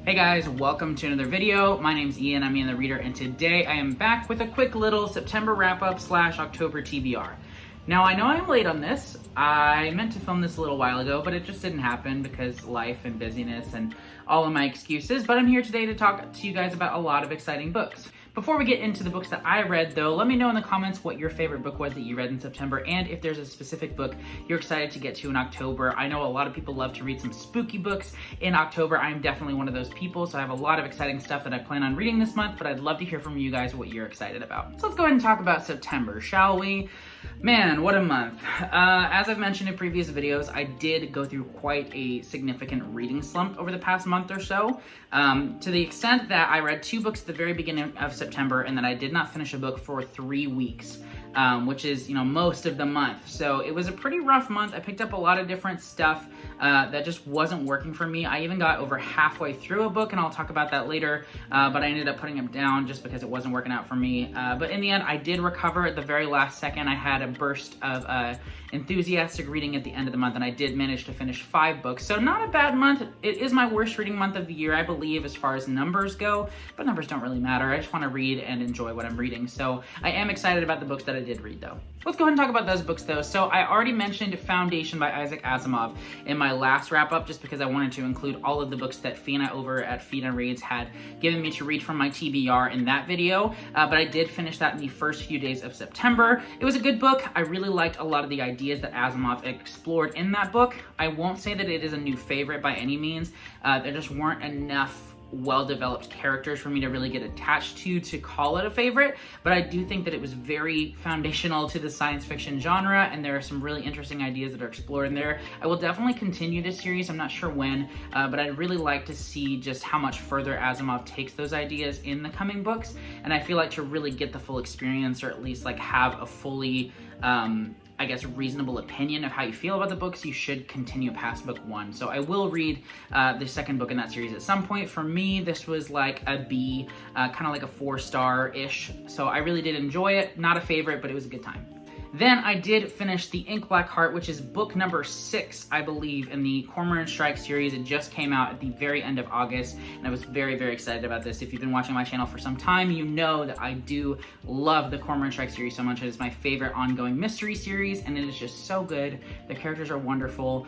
Hey guys, welcome to another video. My name's Ian, I'm Ian the Reader, and today I am back with a quick little September wrap-up / October TBR. Now, I know I'm late on this. I meant to film this a little while ago, but it just didn't happen because life and busyness and all of my excuses, but I'm here today to talk to you guys about a lot of exciting books. Before we get into the books that I read, though, let me know in the comments what your favorite book was that you read in September, and if there's a specific book you're excited to get to in October. I know a lot of people love to read some spooky books in October. I'm definitely one of those people, so I have a lot of exciting stuff that I plan on reading this month, but I'd love to hear from you guys what you're excited about. So let's go ahead and talk about September, shall we? Man, what a month. As I've mentioned in previous videos, I did go through quite a significant reading slump over the past month or so, to the extent that I read 2 books at the very beginning of September, and then I did not finish a book for 3 weeks, which is, most of the month. So it was a pretty rough month. I picked up a lot of different stuff that just wasn't working for me. I even got over halfway through a book, and I'll talk about that later, but I ended up putting it down just because it wasn't working out for me. But in the end, I did recover at the very last second. I had a burst of enthusiastic reading at the end of the month, and I did manage to finish 5 books. So not a bad month. It is my worst reading month of the year, I believe, as far as numbers go, but numbers don't really matter. I just want to read and enjoy what I'm reading. So I am excited about the books that I did read, though. Let's go ahead and talk about those books, though. So I already mentioned Foundation by Isaac Asimov in my last wrap-up, just because I wanted to include all of the books that Fina over at Fina Reads had given me to read from my TBR in that video, but I did finish that in the first few days of September. It was a good book. I really liked a lot of the ideas that Asimov explored in that book. I won't say that it is a new favorite by any means. There just weren't enough well-developed characters for me to really get attached to call it a favorite, but I do think that it was very foundational to the science fiction genre, and there are some really interesting ideas that are explored in there. I will definitely continue this series. I'm not sure when, but I'd really like to see just how much further Asimov takes those ideas in the coming books, and I feel like to really get the full experience, or at least like have a fully reasonable opinion of how you feel about the books, you should continue past book 1. So I will read the second book in that series at some point. For me, this was like a B, kind of like a 4-star-ish. So I really did enjoy it. Not a favorite, but it was a good time. Then I did finish The Ink Black Heart, which is book number 6, I believe, in the Cormoran Strike series. It just came out at the very end of August, and I was very, very excited about this. If you've been watching my channel for some time, you know that I do love the Cormoran Strike series so much. It is my favorite ongoing mystery series, and it is just so good. The characters are wonderful.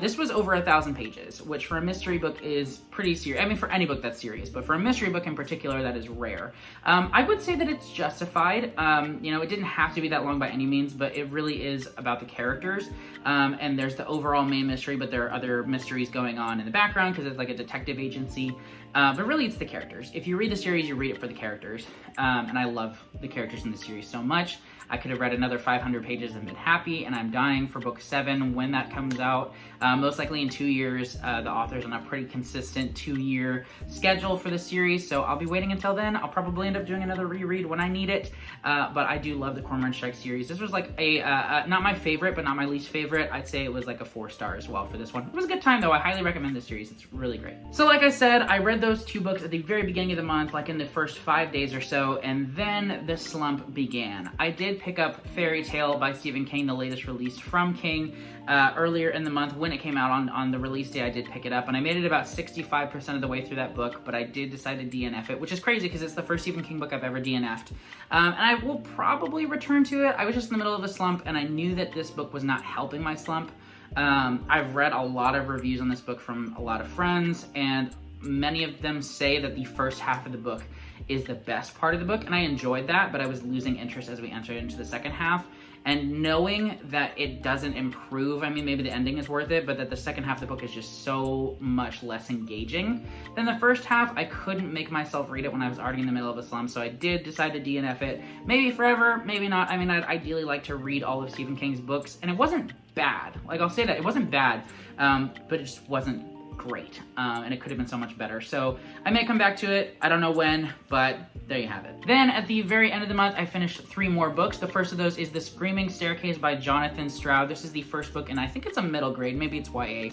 This was over 1,000 pages, which for a mystery book is pretty serious. I mean, for any book that's serious, but for a mystery book in particular, that is rare. I would say that it's justified. It didn't have to be that long by any means, but it really is about the characters, and there's the overall main mystery, but there are other mysteries going on in the background because it's like a detective agency, but really it's the characters. If you read the series, you read it for the characters, and I love the characters in the series so much. I could have read another 500 pages and been happy, and I'm dying for book 7 when that comes out. Most likely in 2 years. The author's on a pretty consistent 2-year schedule for the series, so I'll be waiting until then. I'll probably end up doing another reread when I need it, but I do love the Cormoran Strike series. This was like a, not my favorite, but not my least favorite. I'd say it was like a 4-star as well for this one. It was a good time, though. I highly recommend this series. It's really great. So like I said, I read those 2 books at the very beginning of the month, like in the first 5 days or so, and then the slump began. I did pick up Fairy Tale by Stephen King, the latest release from King, earlier in the month. When it came out on the release day, I did pick it up, and I made it about 65% of the way through that book, but I did decide to DNF it, which is crazy because it's the first Stephen King book I've ever DNF'd. And I will probably return to it. I was just in the middle of a slump, and I knew that this book was not helping my slump. I've read a lot of reviews on this book from a lot of friends, and many of them say that the first half of the book is the best part of the book, and I enjoyed that, but I was losing interest as we entered into the second half. And knowing that it doesn't improve, I mean, maybe the ending is worth it, but that the second half of the book is just so much less engaging than the first half, I couldn't make myself read it when I was already in the middle of a slump, so I did decide to DNF it. Maybe forever, maybe not. I mean, I'd ideally like to read all of Stephen King's books, and it wasn't bad. Like, I'll say that, it wasn't bad, but it just wasn't great, and it could have been so much better. So I may come back to it. I don't know when, but there you have it. Then at the very end of the month, I finished 3 more books. The first of those is The Screaming Staircase by Jonathan Stroud. This is the first book, and I think it's a middle grade, maybe it's YA,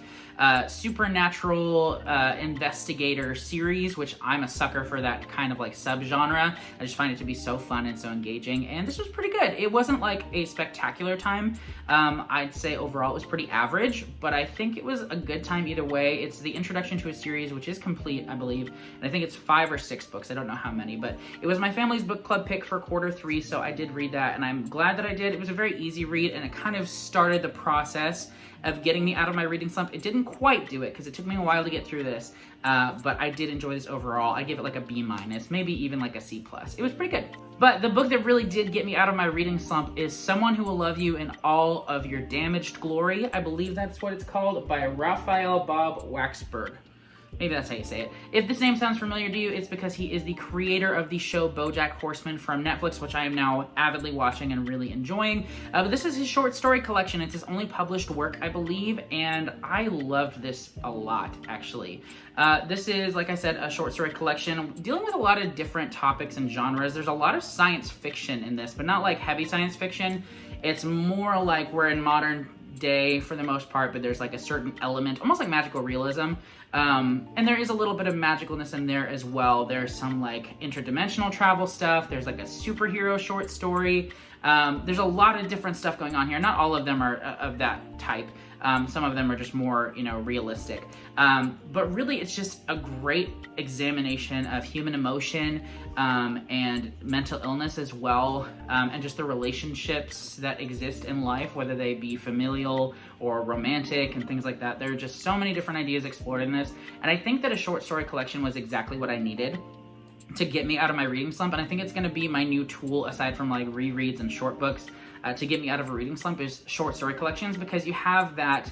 supernatural investigator series, which I'm a sucker for that kind of like subgenre. I just find it to be so fun and so engaging, and this was pretty good. It wasn't like a spectacular time. I'd say overall it was pretty average, but I think it was a good time either way. It's It's the introduction to a series, which is complete, I believe, and I think it's 5 or 6 books. I don't know how many, but it was my family's book club pick for Q3, so I did read that, and I'm glad that I did. It was a very easy read, and it kind of started the process of getting me out of my reading slump. It didn't quite do it because it took me a while to get through this, but I did enjoy this overall. I give it like a B-, maybe even like a C+. It was pretty good. But the book that really did get me out of my reading slump is Someone Who Will Love You in All of Your Damaged Glory. I believe that's what it's called, by Raphael Bob Waxberg. Maybe that's how you say it. If this name sounds familiar to you, it's because he is the creator of the show BoJack Horseman from Netflix, which I am now avidly watching and really enjoying. But this is his short story collection. It's his only published work, I believe, and I loved this a lot, actually. This is, like I said, a short story collection dealing with a lot of different topics and genres. There's a lot of science fiction in this, but not like heavy science fiction. It's more like we're in modern day for the most part, but there's like a certain element, almost like magical realism. And there is a little bit of magicalness in there as well. There's some like interdimensional travel stuff. There's like a superhero short story. There's a lot of different stuff going on here. Not all of them are of that type. Some of them are just more, realistic. But really, it's just a great examination of human emotion and mental illness as well, and just the relationships that exist in life, whether they be familial or romantic and things like that. There are just so many different ideas explored in this, and I think that a short story collection was exactly what I needed to get me out of my reading slump, and I think it's going to be my new tool, aside from like rereads and short books, to get me out of a reading slump, is short story collections, because you have that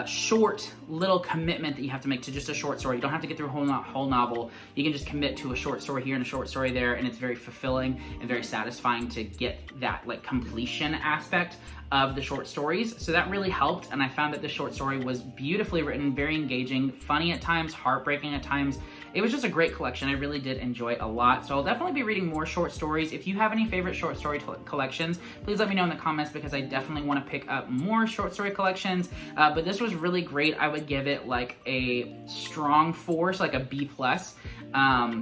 short little commitment that you have to make to just a short story. You don't have to get through a whole novel. You can just commit to a short story here and a short story there, and it's very fulfilling and very satisfying to get that like completion aspect of the short stories. So that really helped, and I found that the short story was beautifully written, very engaging, funny at times, heartbreaking at times. It was just a great collection. I really did enjoy it a lot. So I'll definitely be reading more short stories. If you have any favorite short story collections, please let me know in the comments, because I definitely want to pick up more short story collections. But this was really great. I would give it like a strong 4, so like a B+.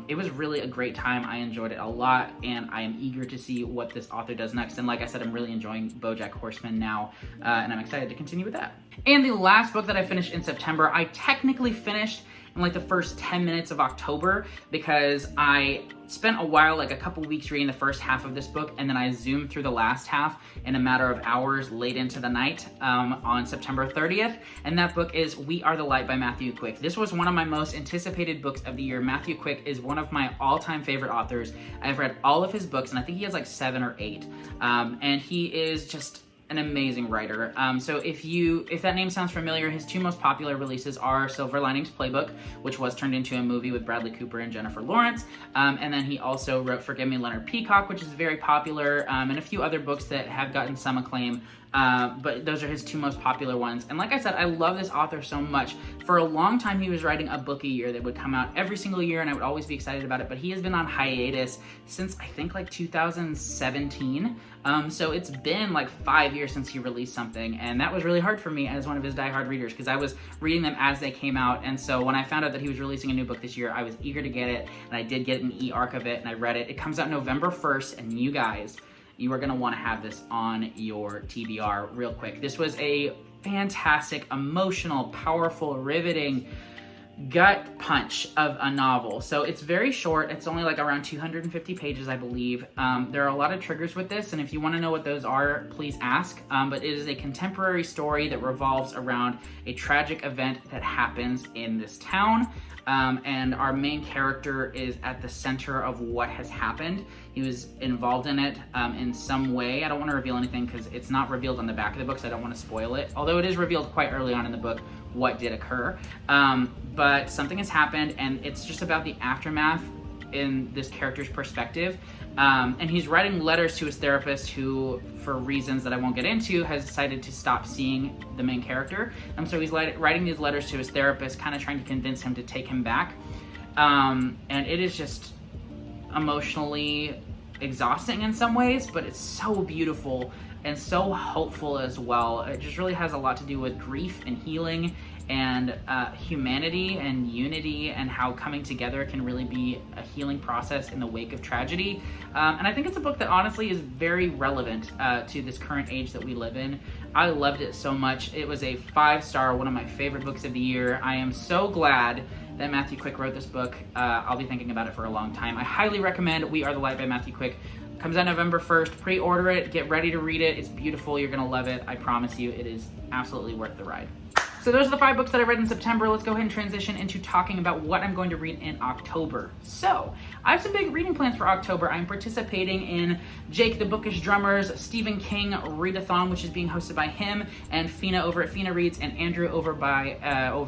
It was really a great time. I enjoyed it a lot, and I am eager to see what this author does next. And like I said, I'm really enjoying BoJack Horseman now, and I'm excited to continue with that. And the last book that I finished in September, I technically finished in like the first 10 minutes of October, because I spent a while, like a couple weeks, reading the first half of this book, and then I zoomed through the last half in a matter of hours late into the night on September 30th, and that book is We Are the Light by Matthew Quick. This was one of my most anticipated books of the year. Matthew Quick is one of my all-time favorite authors. I've read all of his books, and I think he has like 7 or 8, and he is just an amazing writer. So if that name sounds familiar, his 2 most popular releases are Silver Linings Playbook, which was turned into a movie with Bradley Cooper and Jennifer Lawrence, and then he also wrote Forgive Me, Leonard Peacock, which is very popular, and a few other books that have gotten some acclaim. But those are his 2 most popular ones. And like I said, I love this author so much. For a long time, he was writing a book a year that would come out every single year, and I would always be excited about it. But he has been on hiatus since, I think, like 2017. So it's been like 5 years since he released something, and that was really hard for me as one of his diehard readers, because I was reading them as they came out. And so when I found out that he was releasing a new book this year, I was eager to get it, and I did get an e-arc of it, and I read it. It comes out November 1st, and you guys, you are going to want to have this on your TBR real quick. This was a fantastic, emotional, powerful, riveting gut punch of a novel. So it's very short. It's only like around 250 pages, I believe. There are a lot of triggers with this, and if you want to know what those are, please ask. But it is a contemporary story that revolves around a tragic event that happens in this town. And our main character is at the center of what has happened. He was involved in it in some way. I don't want to reveal anything because it's not revealed on the back of the book, so I don't want to spoil it. Although it is revealed quite early on in the book what did occur. But something has happened, and it's just about the aftermath in this character's perspective. And he's writing letters to his therapist, who, for reasons that I won't get into, has decided to stop seeing the main character. So he's writing these letters to his therapist, kind of trying to convince him to take him back. And it is just emotionally exhausting in some ways, but it's so beautiful. and so hopeful as well. It just really has a lot to do with grief and healing and humanity and unity, and how coming together can really be a healing process in the wake of tragedy. And I think it's a book that honestly is very relevant to this current age that we live in. I loved it so much. It was a 5-star, one of my favorite books of the year. I am so glad that Matthew Quick wrote this book. I'll be thinking about it for a long time. I highly recommend We Are the Light by Matthew Quick. Comes out November 1st. Pre-order it. Get ready to read it. It's beautiful. You're going to love it. I promise you, it is absolutely worth the ride. So those are the 5 books that I read in September. Let's go ahead and transition into talking about what I'm going to read in October. So I have some big reading plans for October. I'm participating in Jake the Bookish Drummer's Stephen King Readathon, which is being hosted by him and Fina over at Fina Reads and Andrew over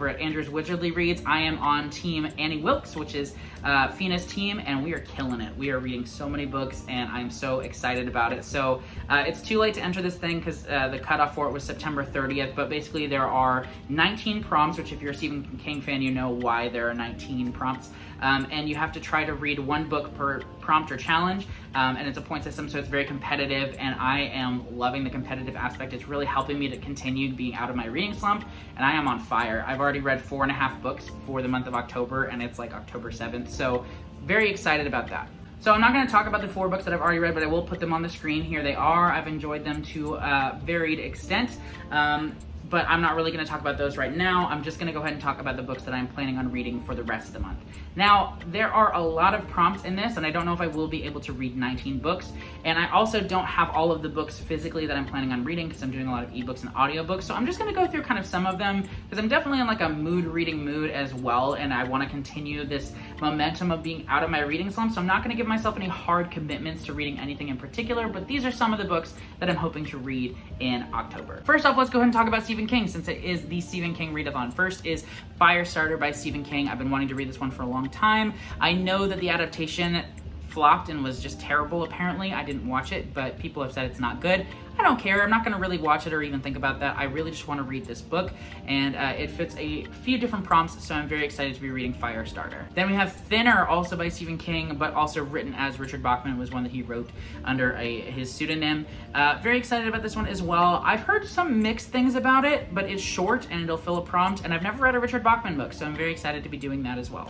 at Andrew's Wizardly Reads. I am on team Annie Wilkes, which is Fina's team, and we are killing it. We are reading so many books, and I'm so excited about it. So it's too late to enter this thing because the cutoff for it was September 30th, but basically there are 19 prompts, which if you're a Stephen King fan, you know why there are 19 prompts. And you have to try to read 1 book per prompt or challenge, and it's a point system, so it's very competitive, and I am loving the competitive aspect. It's really helping me to continue being out of my reading slump, and I am on fire. I've already read 4.5 books for the month of October, and it's like October 7th, so very excited about that. So I'm not going to talk about the 4 books that I've already read, but I will put them on the screen. Here they are. I've enjoyed them to a varied extent. But I'm not really going to talk about those right now. I'm just going to go ahead and talk about the books that I'm planning on reading for the rest of the month. Now, there are a lot of prompts in this, and I don't know if I will be able to read 19 books. And I also don't have all of the books physically that I'm planning on reading because I'm doing a lot of ebooks and audiobooks. So I'm just going to go through kind of some of them because I'm definitely in like a reading mood as well, and I want to continue this momentum of being out of my reading slump. So I'm not going to give myself any hard commitments to reading anything in particular, but these are some of the books that I'm hoping to read in October. First off, let's go ahead and talk about Stephen King, since it is the Stephen King Readathon. First is Firestarter by Stephen King. I've been wanting to read this one for a long time. I know that the adaptation flopped and was just terrible, apparently. I didn't watch it, but people have said it's not good. I don't care. I'm not going to really watch it or even think about that. I really just want to read this book, and it fits a few different prompts, so I'm very excited to be reading Firestarter. Then we have Thinner, also by Stephen King, but also written as Richard Bachman. It was one that he wrote under his pseudonym. Very excited about this one as well. I've heard some mixed things about it, but it's short and it'll fill a prompt, and I've never read a Richard Bachman book, so I'm very excited to be doing that as well.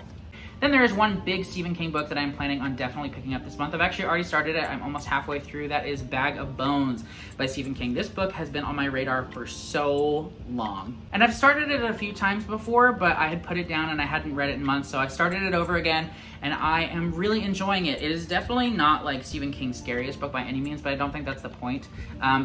Then there is one big Stephen King book that I'm planning on definitely picking up this month. I've actually already started it. I'm almost halfway through. That is Bag of Bones by Stephen King. This book has been on my radar for so long. And I've started it a few times before, but I had put it down and I hadn't read it in months, so I started it over again, and I am really enjoying it. It is definitely not like Stephen King's scariest book by any means, but I don't think that's the point.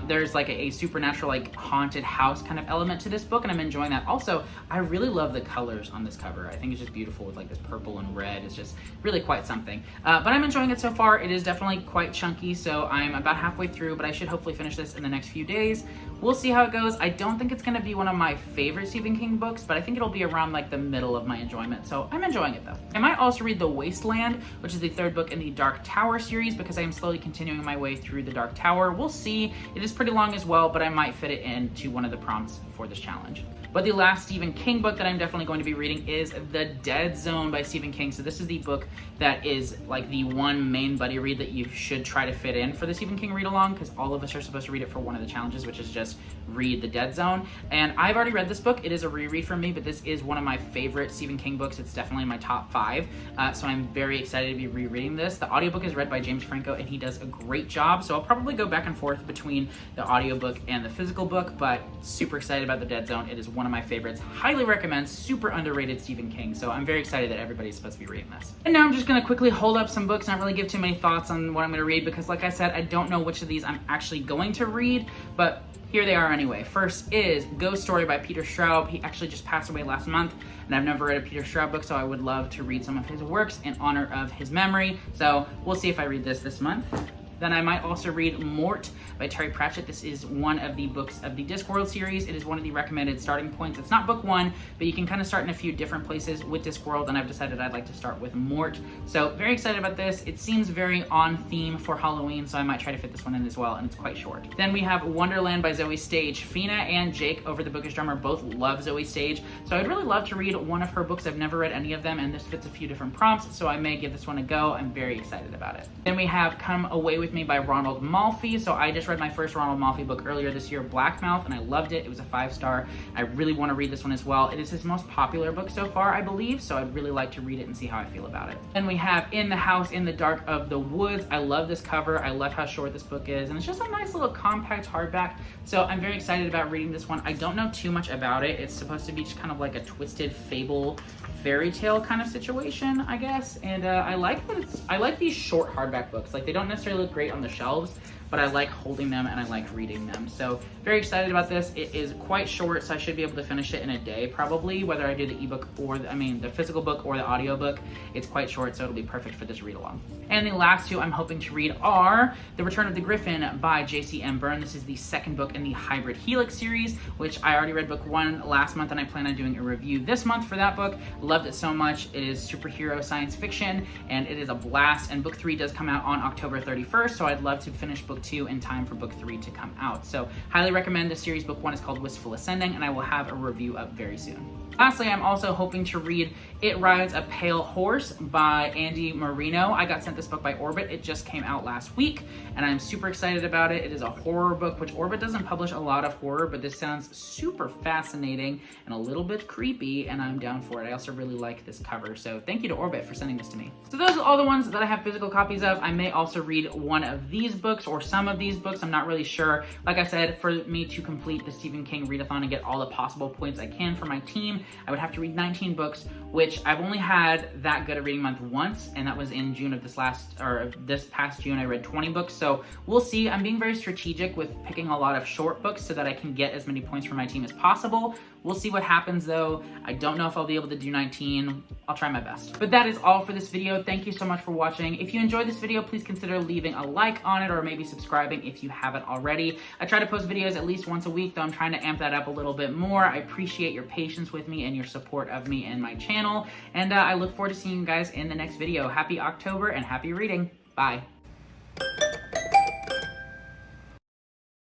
There's like a supernatural, like haunted house kind of element to this book, and I'm enjoying that. Also, I really love the colors on this cover. I think it's just beautiful with like this purple and red. It's just really quite something. But I'm enjoying it so far. It is definitely quite chunky, so I'm about halfway through, but I should hopefully finish this in the next few days. We'll see how it goes. I don't think it's going to be one of my favorite Stephen King books, but I think it'll be around like the middle of my enjoyment, so I'm enjoying it though. I might also read The Wasteland, which is the 3rd book in the Dark Tower series, because I am slowly continuing my way through the Dark Tower. We'll see. It is pretty long as well, but I might fit it into one of the prompts for this challenge. But the last Stephen King book that I'm definitely going to be reading is The Dead Zone by Stephen King. So this is the book that is like the one main buddy read that you should try to fit in for the Stephen King read along, because all of us are supposed to read it for one of the challenges, which is just read The Dead Zone. And I've already read this book. It is a reread for me, but this is one of my favorite Stephen King books. It's definitely in my top 5. So I'm very excited to be rereading this. The audiobook is read by James Franco, and he does a great job. So I'll probably go back and forth between the audiobook and the physical book, but super excited about The Dead Zone. It is one of my favorites. Highly recommend. Super underrated Stephen King. So I'm very excited that everybody's supposed to be reading this. And now I'm just going to quickly hold up some books, not really give too many thoughts on what I'm going to read, because like I said, I don't know which of these I'm actually going to read, but here they are anyway. First is Ghost Story by Peter Straub. He actually just passed away last month, and I've never read a Peter Straub book, so I would love to read some of his works in honor of his memory. So we'll see if I read this month. Then I might also read Mort by Terry Pratchett. This is one of the books of the Discworld series. It is one of the recommended starting points. It's not book 1, but you can kind of start in a few different places with Discworld, and I've decided I'd like to start with Mort. So very excited about this. It seems very on theme for Halloween, so I might try to fit this one in as well, and it's quite short. Then we have Wonderland by Zoe Stage. Fina and Jake over the Bookish Drummer both love Zoe Stage, so I'd really love to read one of her books. I've never read any of them, and this fits a few different prompts, so I may give this one a go. I'm very excited about it. Then we have Come Away With With Me by Ronald Malfi. So I just read my first Ronald Malfi book earlier this year, Blackmouth, and I loved it. It was a 5-star. I really want to read this one as well. It is his most popular book so far, I believe, so I'd really like to read it and see how I feel about it. Then we have In the House in the Dark of the Woods. I love this cover. I love how short this book is, and it's just a nice little compact hardback. So I'm very excited about reading this one. I don't know too much about it. It's supposed to be just kind of like a twisted fable fairy tale kind of situation, I guess. And I like that I like these short hardback books. Like, they don't necessarily look great on the shelves, but I like holding them and I like reading them. So very excited about this. It is quite short, so I should be able to finish it in a day probably, whether I do the ebook or the physical book or the audiobook. It's quite short, so it'll be perfect for this read along. And the last two I'm hoping to read are The Return of the Griffin by J.C.M. Byrne. This is the second book in the Hybrid Helix series, which I already read book 1 last month, and I plan on doing a review this month for that book. Loved it so much. It is superhero science fiction, and it is a blast. And book 3 does come out on October 31st, so I'd love to finish book 2 in time for book 3 to come out. So highly recommend this series. Book 1 is called Wistful Ascending, and I will have a review up very soon. Lastly, I'm also hoping to read It Rides a Pale Horse by Andy Marino. I got sent this book by Orbit. It just came out last week, and I'm super excited about it. It is a horror book, which Orbit doesn't publish a lot of horror, but this sounds super fascinating and a little bit creepy, and I'm down for it. I also really like this cover, so thank you to Orbit for sending this to me. So those are all the ones that I have physical copies of. I may also read one of these books or some of these books. I'm not really sure. Like I said, for me to complete the Stephen King Readathon and get all the possible points I can for my team, I would have to read 19 books, which I've only had that good a reading month once, and that was in June of this past June. I read 20 books, so we'll see. I'm being very strategic with picking a lot of short books so that I can get as many points for my team as possible. We'll see what happens though. I don't know if I'll be able to do 19. I'll try my best. But that is all for this video. Thank you so much for watching. If you enjoyed this video, please consider leaving a like on it or maybe subscribing if you haven't already. I try to post videos at least once a week, though I'm trying to amp that up a little bit more. I appreciate your patience with me and your support of me and my channel. And I look forward to seeing you guys in the next video. Happy October and happy reading. Bye.